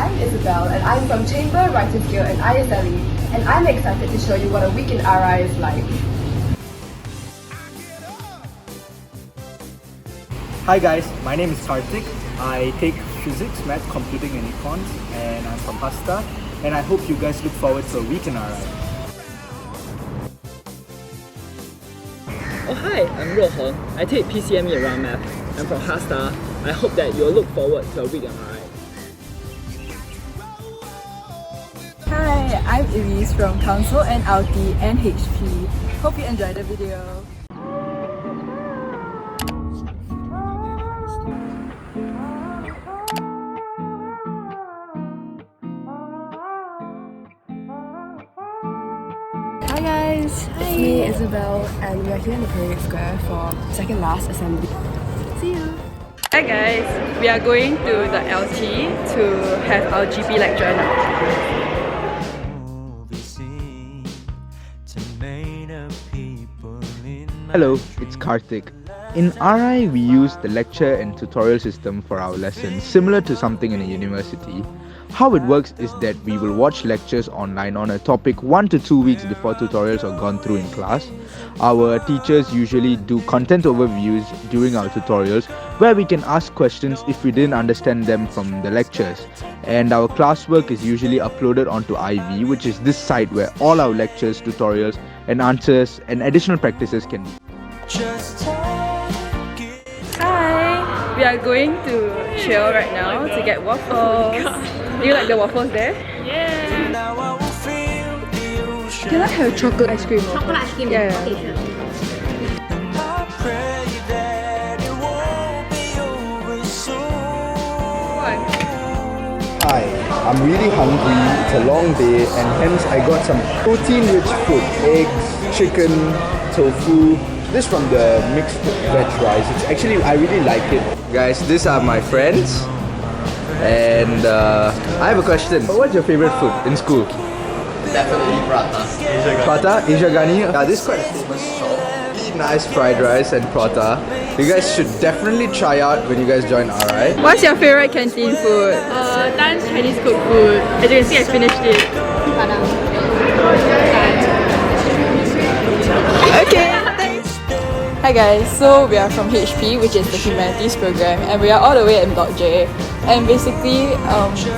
I'm Isabelle and I'm from Chamber, Writers Guild and ISLE, and I'm excited to show you what a week in RI is like. Hi guys, my name is Karthik. I take physics, math, computing and econs, and I'm from Hasta, and I hope you guys look forward to a week in RI. Oh hi, I'm Ruoheng. I take PCME around math. I'm from Hasta. I hope that you'll look forward to a week in RI. Hi, I'm Ellyse from Council and LT and HP. Hope you enjoyed the video. Hi guys, it's me Isabelle and we are here in the Parade Square for second last assembly. See you! Hi guys, we are going to the LT to have our GP lecture now. Hello, it's Karthik. In RI, we use the lecture and tutorial system for our lessons, similar to something in a university. How it works is that we will watch lectures online on a topic 1 to 2 weeks before tutorials are gone through in class. Our teachers usually do content overviews during our tutorials where we can ask questions if we didn't understand them from the lectures. And our classwork is usually uploaded onto IV, which is this site where all our lectures, tutorials and answers and additional practices can be. Hi, we are going to chill right now to get waffles. Do you like the waffles there? Can I have chocolate ice cream? Chocolate ice cream? Yeah. Okay, sure. Hi, I'm really hungry, it's a long day and hence I got some protein-rich food, eggs, chicken, tofu. This from the mixed veg rice. It's actually, I really like it. Guys, these are my friends. And I have a question. What's your favorite food in school? Definitely prata. Prata? Asia Gani? Yeah, this is quite a famous shop. Really nice fried rice and prata. You guys should definitely try out when you guys join RI. What's your favorite canteen food? Dan's Chinese cooked food. As you can see, I finished it. Okay. Hi guys, so we are from HP, which is the Humanities program, and we are all the way in Block J. And basically,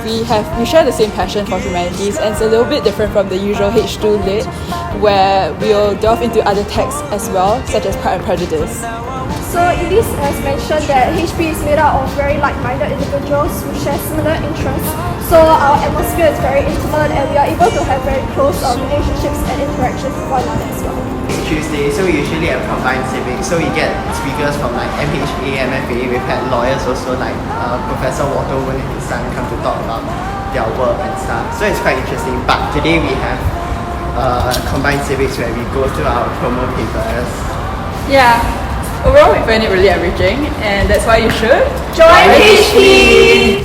we share the same passion for humanities, and it's a little bit different from the usual H2 lit, where we'll delve into other texts as well, such as Pride and Prejudice. So Ellyse has mentioned that HP is made up of very like-minded individuals who share similar interests. So our atmosphere is very intimate and we are able to have very close relationships and interactions with one another as well. Tuesday, so we usually have combined civics. So we get speakers from like MHA, MFA. We've had lawyers also like Professor Waterwood and his son come to talk about their work and stuff. So it's quite interesting. But today we have combined civics where we go through our promo papers. Yeah. Overall, we find it really enriching, and that's why you should Join HP!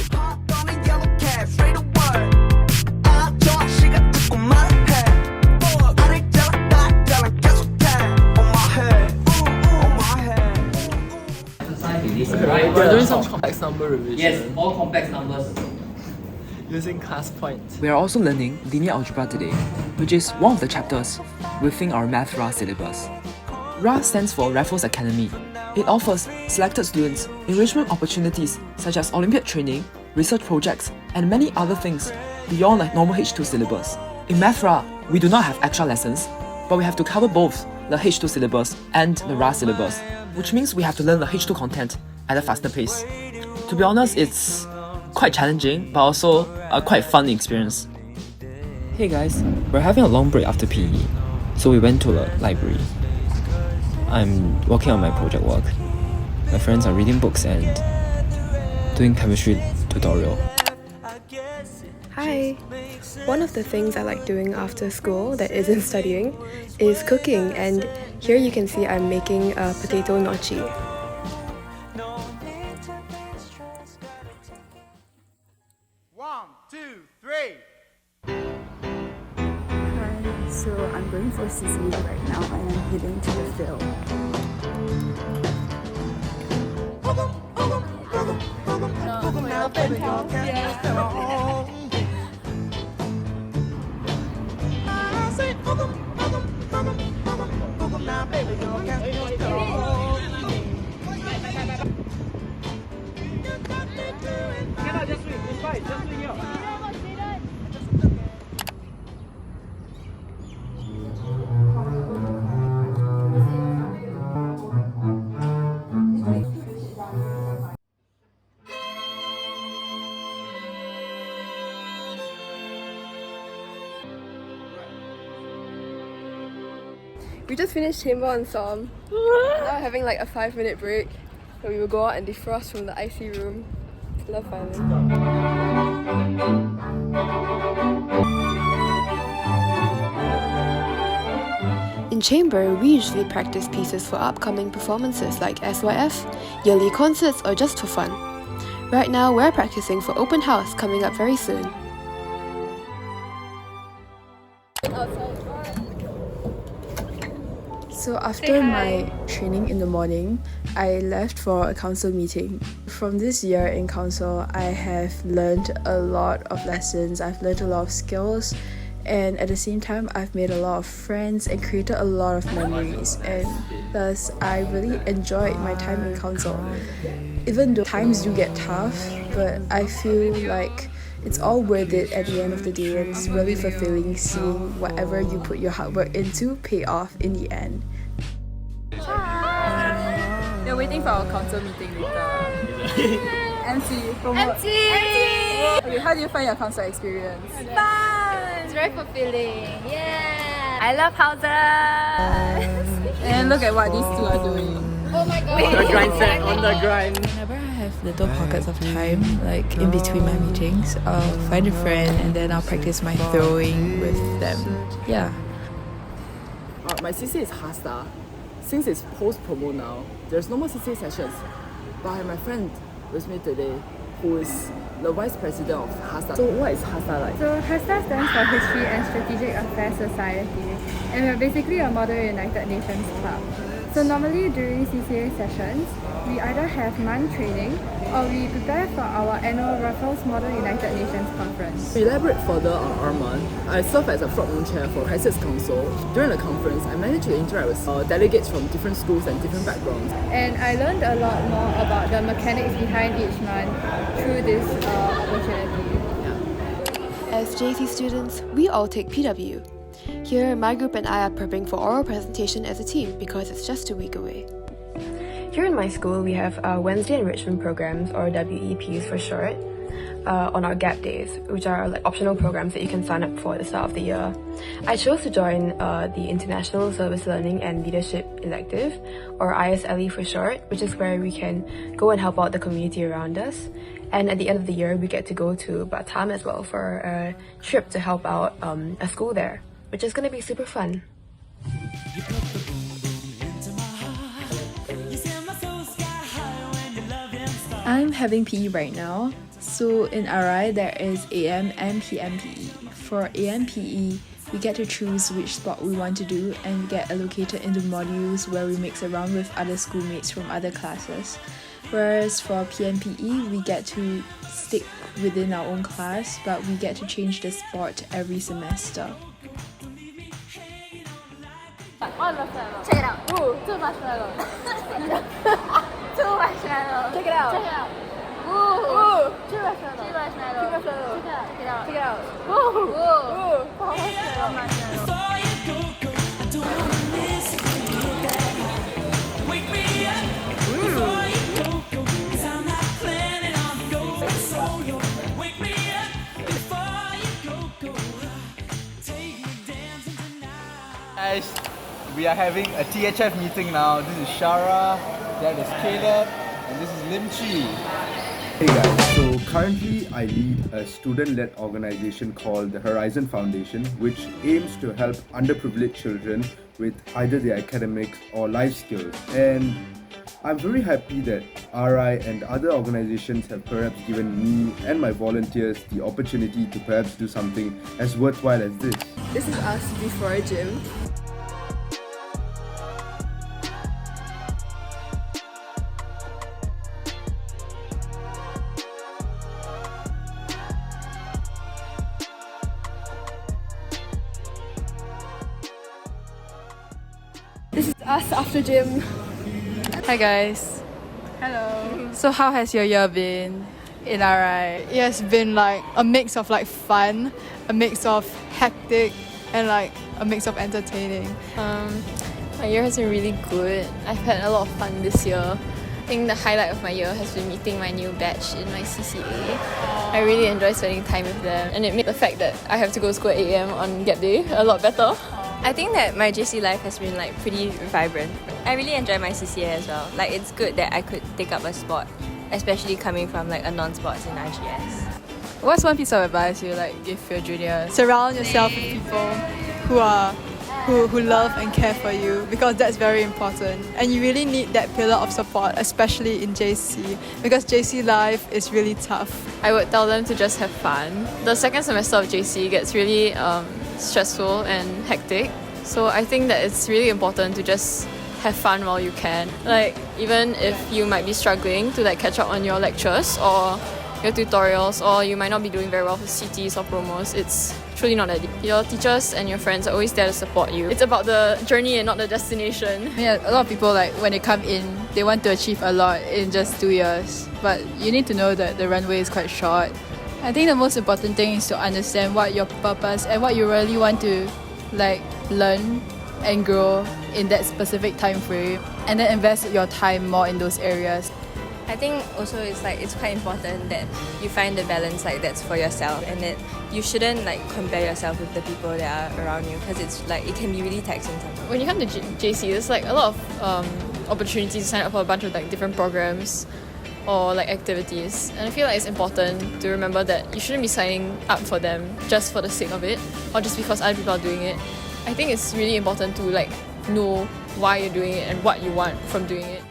We're doing some complex number revision. Yes, all complex numbers. Using class points. We are also learning linear algebra today, which is one of the chapters within our Math RA syllabus. RA stands for Raffles Academy. It offers selected students enrichment opportunities such as Olympiad training, research projects, and many other things beyond the normal H2 syllabus. In Math RA, we do not have extra lessons, but we have to cover both the H2 syllabus and the RA syllabus, which means we have to learn the H2 content at a faster pace. To be honest, it's quite challenging, but also a quite fun experience. Hey guys, we're having a long break after PE, so we went to the library. I'm working on my project work. My friends are reading books and doing chemistry tutorial. Hi! One of the things I like doing after school that isn't studying is cooking, and here you can see I'm making a potato gnocchi. So I'm going for CCAs right now and I'm heading to the field. Open house, yeah. We just finished Chamber Ensemble. Now we're having like a 5-minute break where we will go out and defrost from the icy room. Love violin. In Chamber, we usually practice pieces for upcoming performances like SYF, yearly concerts, or just for fun. Right now, we're practicing for open house coming up very soon. So after my training in the morning, I left for a council meeting. From this year in council, I have learned a lot of lessons, I've learned a lot of skills, and at the same time, I've made a lot of friends and created a lot of memories, and thus I really enjoyed my time in council. Even though times do get tough, but I feel like it's all worth it at the end of the day, and it's really fulfilling seeing whatever you put your hard work into pay off in the end. They're waiting for our council meeting with the MC. Okay, how do you find your council experience? Fun! It's very fulfilling. Yeah! I love houses! And look at what these two are doing. Oh my god! On the grind set, on the grind. Whenever I have little pockets of time, like in between my meetings, I'll find a friend and then I'll practice my throwing with them. Yeah. My CCA is HASTA. Since it's post-promo now, there's no more CCA sessions. But I have my friend with me today who is the vice president of HASTA. So what is HASTA like? So HASTA stands for History and Strategic Affairs Society, and we're basically a Model United Nations club. So normally during CCA sessions, we either have month training or we prepare for our annual Raffles Model United Nations conference. To elaborate further on our month, I serve as a front-room chair for Crisis Council. During the conference, I managed to interact with delegates from different schools and different backgrounds. And I learned a lot more about the mechanics behind each month through this opportunity. As JC students, we all take PW. Here, my group and I are prepping for oral presentation as a team because it's just a week away. Here in my school, we have Wednesday Enrichment programs, or WEPs for short, on our gap days, which are like optional programs that you can sign up for at the start of the year. I chose to join the International Service Learning and Leadership Elective, or ISLE for short, which is where we can go and help out the community around us. And at the end of the year, we get to go to Batam as well for a trip to help out a school there, which is going to be super fun. I'm having PE right now. So in RI, there is AM and PM PE. For AM PE, we get to choose which sport we want to do and we get allocated into modules where we mix around with other schoolmates from other classes. Whereas for PM PE, we get to stick within our own class, but we get to change the sport every semester. Check it out. Ooh, 2 marshmallows. 2 marshmallows. Check it out. Check it out. Ooh. 3 marshmallows. 3 marshmallows. 3 marshmallows. Check it out. Check it out. Ooh. 4 marshmallows. Guys, we are having a THF meeting now. This is Shara, that is Caleb, and this is Lim Chi. Hey guys, so currently I lead a student-led organization called the Horizon Foundation, which aims to help underprivileged children with either their academics or life skills. And I'm very happy that RI and other organizations have perhaps given me and my volunteers the opportunity to perhaps do something as worthwhile as this. This is us before gym. This is us after gym. Hi guys. Hello. So how has your year been in RI? It has been like a mix of like fun, a mix of hectic, and like a mix of entertaining. My year has been really good. I've had a lot of fun this year. I think the highlight of my year has been meeting my new batch in my CCA. I really enjoy spending time with them, and it made the fact that I have to go to school at 8 AM on gap day a lot better. I think that my JC life has been like pretty vibrant. I really enjoy my CCA as well. Like it's good that I could take up a sport, especially coming from like a non-sports in IGS. What's one piece of advice you like give your juniors? Surround yourself with people who love and care for you, because that's very important. And you really need that pillar of support, especially in JC, because JC life is really tough. I would tell them to just have fun. The second semester of JC gets really stressful and hectic. So I think that it's really important to just have fun while you can. Like even if you might be struggling to like catch up on your lectures or your tutorials, or you might not be doing very well for CTs or promos, it's truly not that deep. Your teachers and your friends are always there to support you. It's about the journey and not the destination. Yeah, a lot of people like when they come in, they want to achieve a lot in just 2 years. But you need to know that the runway is quite short. I think the most important thing is to understand what your purpose and what you really want to like learn and grow in that specific time frame, and then invest your time more in those areas. I think also it's quite important that you find the balance like that's for yourself, and that you shouldn't like compare yourself with the people that are around you, because it's like it can be really taxing sometimes. When you come to JC, there's like a lot of opportunities to sign up for a bunch of like different programs or like activities, and I feel like it's important to remember that you shouldn't be signing up for them just for the sake of it or just because other people are doing it. I think it's really important to like know why you're doing it and what you want from doing it.